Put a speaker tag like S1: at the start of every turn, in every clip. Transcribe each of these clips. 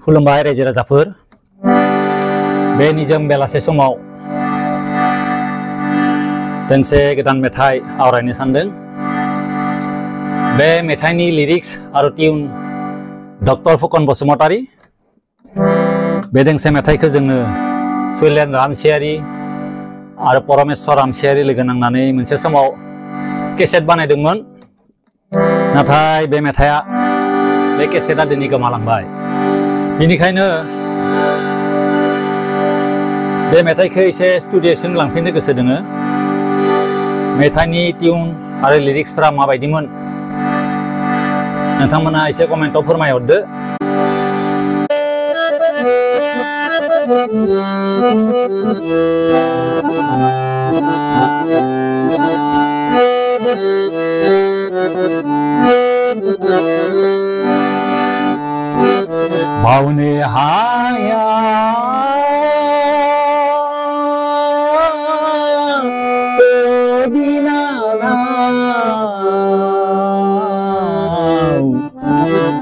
S1: खुलुमबाय रायजो राजाफोर बे निजोम बेलासे समाव दोंसे गोदान मेथाइ आवरायनो सानदों। बे मेथाइनि लिरिक्स आरो ट्यून डक्टर फुकन बसुमतारी। बे दोंसे मेथाइखौ जोङो शैलेन रामसियारि आरो परमेश्वर रामसियारि लोगो नांनानै मोनसे समाव केसेट बानायदोंमोन। नाथाय बे मेथाइआ बे केसेटआ दिनै गोमालांबाय। बेनिखायनो बे मेथाइखौ एसे स्टुडियोसिम लांफिननो गोसो दोङो। मेथाइनि ट्यून आरो लिरिक्सफोरा माबायदिमोन नोंथांमोना एसे कमेन्टआव फोरमायहरदो। बावनो हाया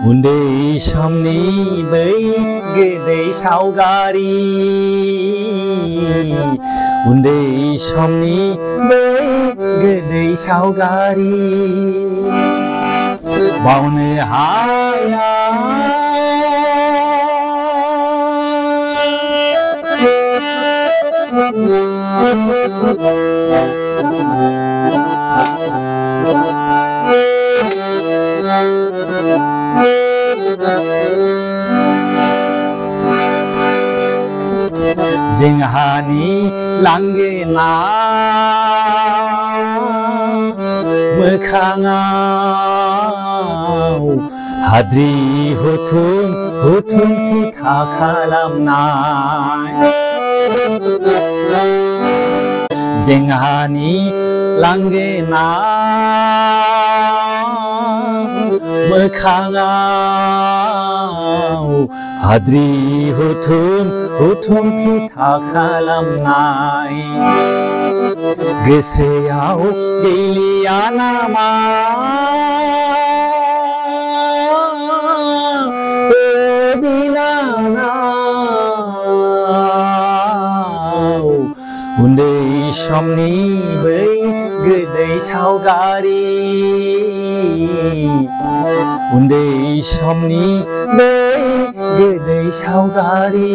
S1: उन्दै समनि बै गोदै सावगारि, उन्दै समनि बै गोदै सावगारि बावनो हाया। जोंहानि लांगोना मोखाङाव हाद्रि हुथुम हुथुम फिथा खालामनाय, जोंहानि लांगोना मोखाङाव हाद्रि हुथुम हुथुम फिथा खालामनाय, गोसोआव गैलिया नामा बिनानाव उन्दै समनि बै गोदै सावगारि, उन्दै समनि बै गोदै सावगारि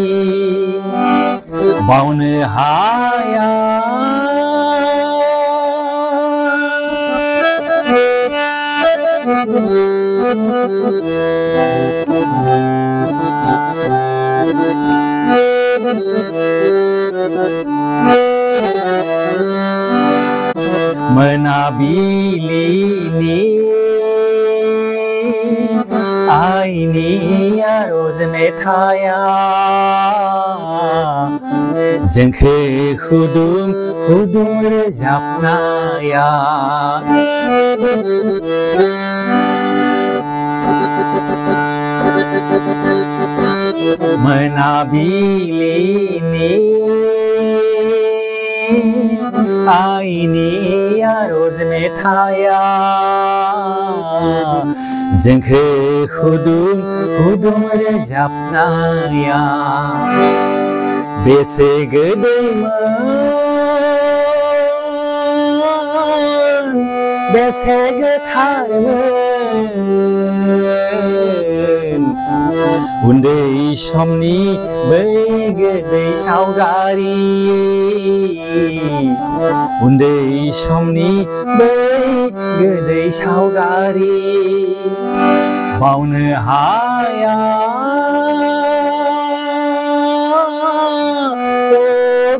S1: बावनो हाया। मोनाबिलिनि आइनि आरज मेथाइया जोंखौ हुदुम हुदुम रोजाबनाया, मोनाबिलिनि आइनि आरज मेथाइया जोंखौ हुदुम हुदुम रोजाबनाया बेसे गोदैमोन, बेसे गोथारमोन उन्दै समनि बै गोदै सावगारि, उन्दै समनि बै गोदै सावगारि बावनो हाया। ओ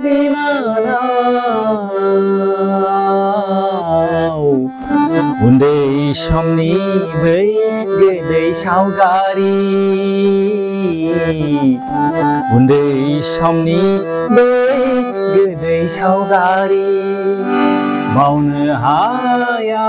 S1: बिनानाव उन्दै समनि बै गोदै सावगारि, उन्दै समनि बै गोदै सावगारि बावनो हाया।